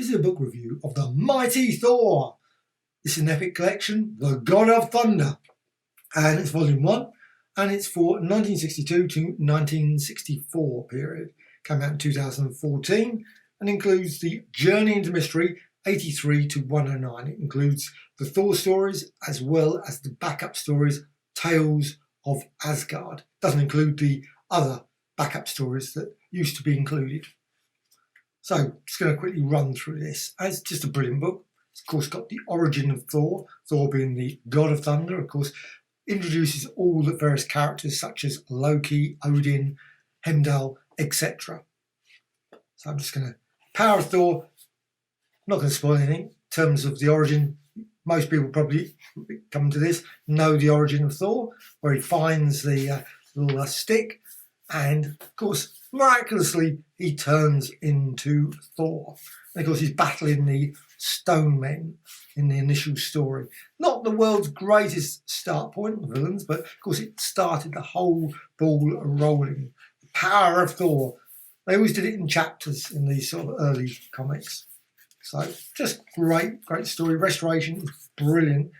This is a book review of the mighty Thor. This is an epic collection, The God of Thunder, and it's volume 1, and it's for 1962 to 1964 period. Came out in 2014 and includes the Journey into Mystery 83 to 109. It includes the Thor stories as well as the backup stories, Tales of Asgard. Doesn't include the other backup stories that used to be included. So, just going to quickly run through this. It's just a brilliant book. It's of course got the origin of Thor, Thor being the god of thunder, of course, introduces all the various characters such as Loki, Odin, Heimdall, etc. So I'm just going to power of Thor. I'm not going to spoil anything in terms of the origin. Most people probably come to this, know the origin of Thor, where he finds the little stick, and of course, miraculously, he turns into Thor. And of course, he's battling the stone men in the initial story. Not the world's greatest start point, the villains, but of course, it started the whole ball rolling. The power of Thor. They always did it in chapters in these sort of early comics. So, just great story. Restoration is brilliant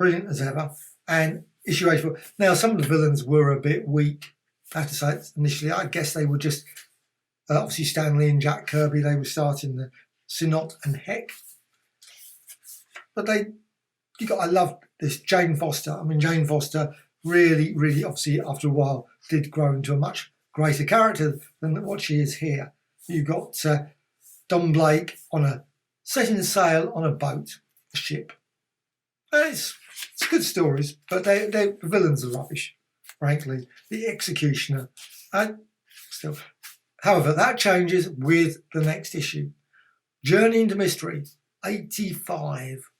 as ever. And issue 84. Now, some of the villains were a bit weak. I have to say, initially, I guess they were just obviously Stan Lee and Jack Kirby. They were starting the Sinnot and Heck, but I loved this Jane Foster. I mean, Jane Foster really, obviously, after a while, did grow into a much greater character than what she is here. You got Don Blake setting sail on a boat, a ship. And it's good stories, but the villains are rubbish. Frankly, the Executioner. Still, however, that changes with the next issue. Journey into Mystery, 85.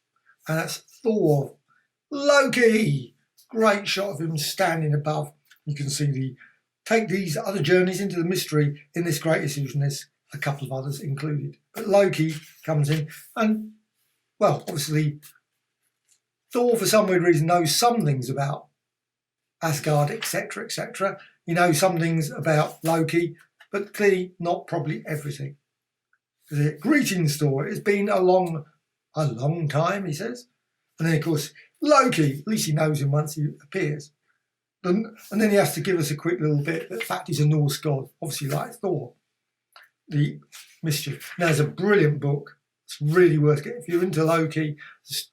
And that's Thor. Loki! Great shot of him standing above. You can see take these other journeys into the mystery in this great issue, and there's a couple of others included. But Loki comes in, and, well, obviously, Thor, for some weird reason, knows some things about Asgard, etc., etc. You know some things about Loki, but clearly not probably everything. Greetings, Thor. It's been a long time, he says. And then, of course, Loki, at least he knows him once he appears. And then he has to give us a quick little bit. The fact he's a Norse god, obviously like Thor. The mischief. Now, it's a brilliant book. It's really worth getting. If you're into Loki, it's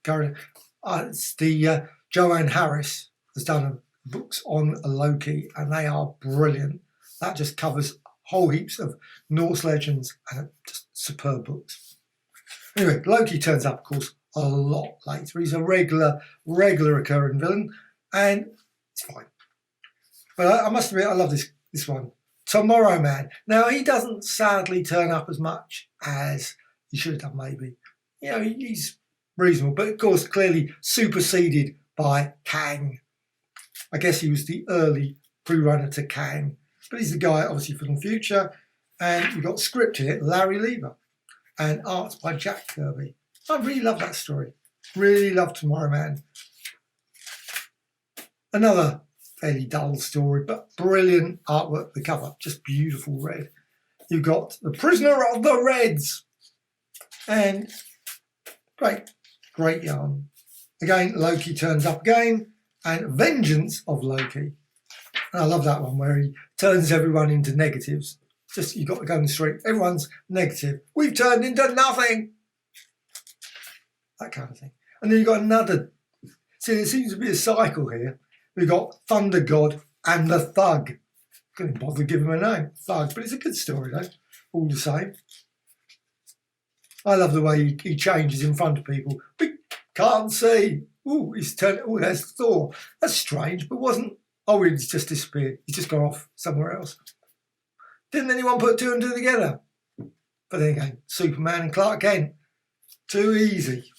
the Joanne Harris has done books on Loki, and they are brilliant. That just covers whole heaps of Norse legends and just superb books. Anyway, Loki turns up, of course, a lot later. He's a regular occurring villain, and it's fine. But I must admit, I love this one. Tomorrow Man. Now, he doesn't sadly turn up as much as he should have done, maybe. You know, he's reasonable, but of course, clearly superseded by Kang. I guess he was the early pre-runner to Kang, but he's the guy obviously from the future. And you've got script in it, Larry Lieber, and art by Jack Kirby. I really love that story. Really love Tomorrow Man. Another fairly dull story, but brilliant artwork. The cover, just beautiful red. You've got The Prisoner of the Reds, and great yarn. Again, Loki turns up again. And Vengeance of Loki. And I love that one where he turns everyone into negatives. Just, you've got to go in the street. Everyone's negative. We've turned into nothing. That kind of thing. And then you've got another. See, there seems to be a cycle here. We've got Thunder God and the Thug. Couldn't bother giving him a name. Thug. But it's a good story, though. All the same. I love the way he changes in front of people. We can't see. Oh, he's turned. Oh, there's Thor. That's strange, but wasn't. Oh, he's just disappeared. He's just gone off somewhere else. Didn't anyone put two and two together? But then again, Superman and Clark Kent. Too easy.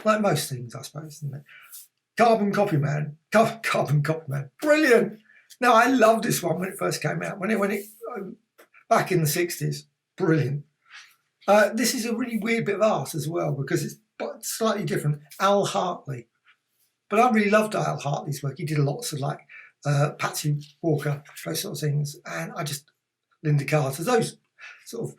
Like most things, I suppose, isn't it? Carbon Copy Man. Brilliant. Now, I loved this one when it first came out. When it back in the 60s. Brilliant. This is a really weird bit of art as well, because it's slightly different. Al Hartley. But I really loved Al Hartley's work. He did lots of like Patsy Walker, those sort of things. And Linda Carter, those sort of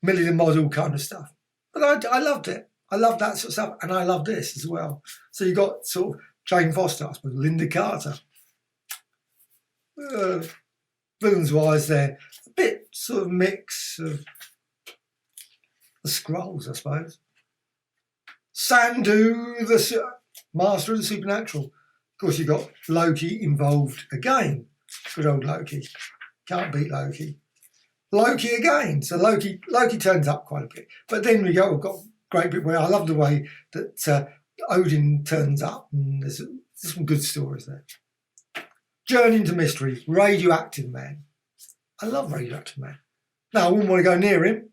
Millie the Model kind of stuff. But I loved it. I loved that sort of stuff, and I love this as well. So you got sort of Jane Foster, I suppose, Linda Carter. Villains-wise, they're a bit sort of mix of the Skrulls, I suppose. Sandu, the Master of the Supernatural. Of course, you've got Loki involved again. Good old Loki. Can't beat Loki. Loki again. So Loki turns up quite a bit. But then we've got a great bit where I love the way that Odin turns up, and there's some good stories there. Journey into Mystery, Radioactive Man. I love Radioactive Man. Now, I wouldn't want to go near him.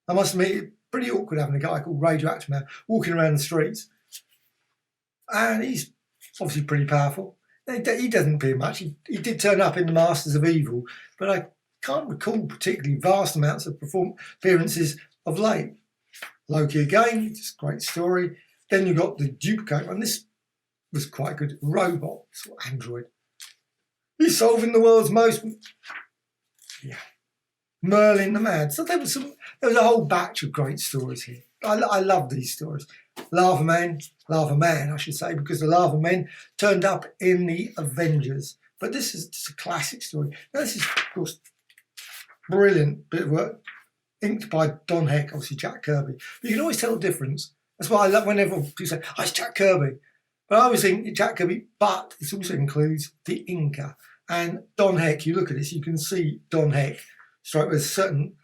I must admit, it's pretty awkward having a guy called Radioactive Man walking around the streets. And he's obviously pretty powerful. He doesn't appear much. He did turn up in The Masters of Evil, but I can't recall particularly vast amounts of appearances of late. Loki again, just a great story. Then you've got the duplicate one. This was quite good. Robot, sort of android. He's solving the world's most... Yeah. Merlin the Mad. So there was a whole batch of great stories here. I love these stories. Lava Man, I should say, because the Lava Men turned up in the Avengers. But this is just a classic story. Now, this is, of course, brilliant bit of work. Inked by Don Heck, obviously Jack Kirby. But you can always tell the difference. That's why I love whenever people say, oh, it's Jack Kirby. But I always think it's Jack Kirby, but it also includes the inker. And Don Heck, you look at this, you can see Don Heck. Straight with a certain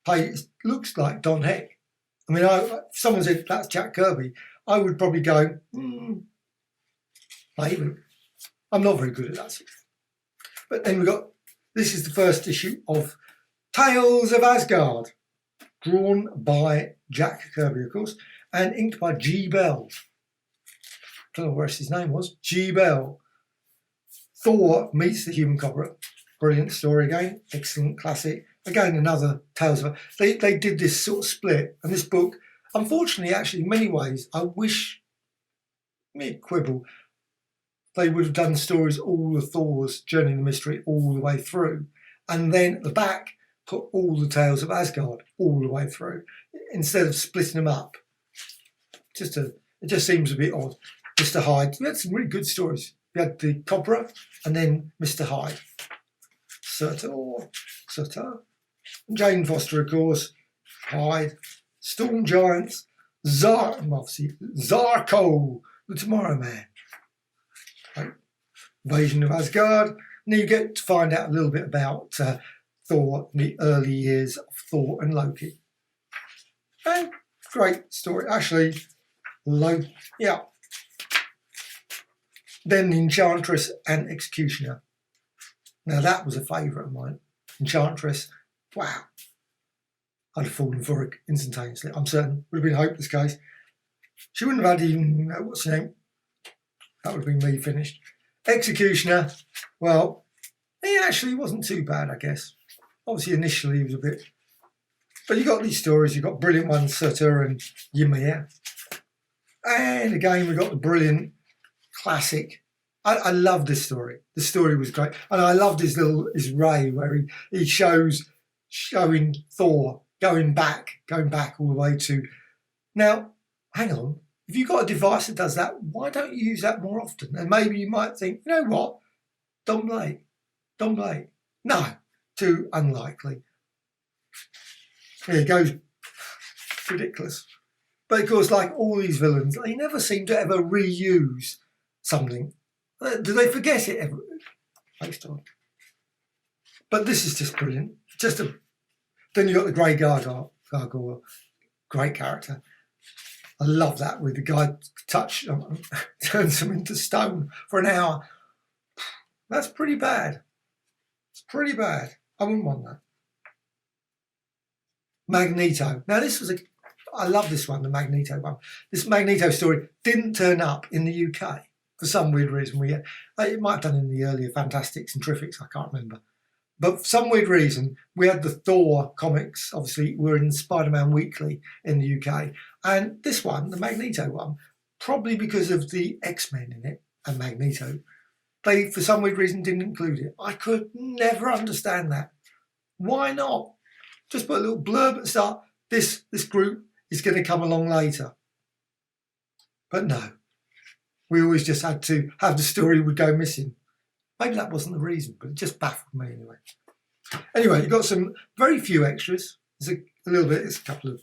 page, it looks like Don Heck. I mean, if someone said that's Jack Kirby, I would probably go, maybe. I'm not very good at that sort of thing. But then this is the first issue of Tales of Asgard, drawn by Jack Kirby, of course, and inked by G. Bell. I don't know what his name was. G. Bell. Thor meets the human cobra. Brilliant story again. Excellent classic. Again, another Tales of... They did this sort of split. And this book, unfortunately, actually, in many ways, I wish, me quibble, they would have done stories, all of Thor's Journey in the Mystery, all the way through. And then at the back, put all the Tales of Asgard all the way through, instead of splitting them up. It just seems a bit odd. Mr. Hyde, we had some really good stories. We had the Cobra and then Mr. Hyde. Surtur. Jane Foster, of course. Hyde. Storm Giants. Zarko, the Tomorrow Man. Right. Invasion of Asgard. And then you get to find out a little bit about Thor in the early years of Thor and Loki. And great story. Actually, yeah. Then Enchantress and Executioner. Now that was a favourite of mine. Enchantress, wow. I'd have fallen for it instantaneously. I'm certain. Would have been a hopeless case. She wouldn't have had even, what's her name? That would have been me finished. Executioner, well, he actually wasn't too bad, I guess. Obviously, initially he was a bit... But you got these stories. You got brilliant ones, Surtur and Ymir. And again, we got the brilliant classic. I love this story. The story was great. And I loved his ray where he showing Thor going back all the way to... Now, hang on. If you've got a device that does that, why don't you use that more often? And maybe you might think, you know what? Don Blake. No, too unlikely. Here it goes. Ridiculous. But of course, like all these villains, they never seem to ever reuse something. Do they forget it ever? Based on. But this is just brilliant. Then you got the Grey Gargoyle, great character. I love that with the guy turns him into stone for an hour. That's pretty bad. It's pretty bad. I wouldn't want that. Magneto. Now I love this one, the Magneto one. This Magneto story didn't turn up in the UK for some weird reason. It might have done in the earlier Fantastics and Terrifics, I can't remember. But for some weird reason, we had the Thor comics, obviously, were in Spider-Man Weekly in the UK. And this one, the Magneto one, probably because of the X-Men in it and Magneto, they, for some weird reason, didn't include it. I could never understand that. Why not? Just put a little blurb at the start. this group is going to come along later. But no, we always just had to have the story would go missing. Maybe that wasn't the reason, but it just baffled me anyway. Anyway, you've got some very few extras. There's a little bit, it's a couple of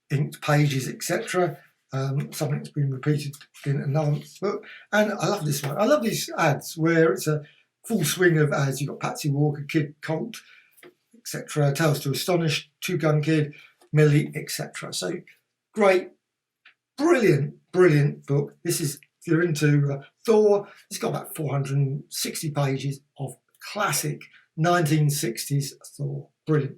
inked pages, etc. Something that's been repeated in another book. And I love this one. I love these ads where it's a full swing of ads. You've got Patsy Walker, Kid Colt, etc. Tales to Astonish, Two Gun Kid, Millie, etc. So great, brilliant, brilliant book. This is, if you're into Thor, it's got about 460 pages of classic 1960s Thor. Brilliant.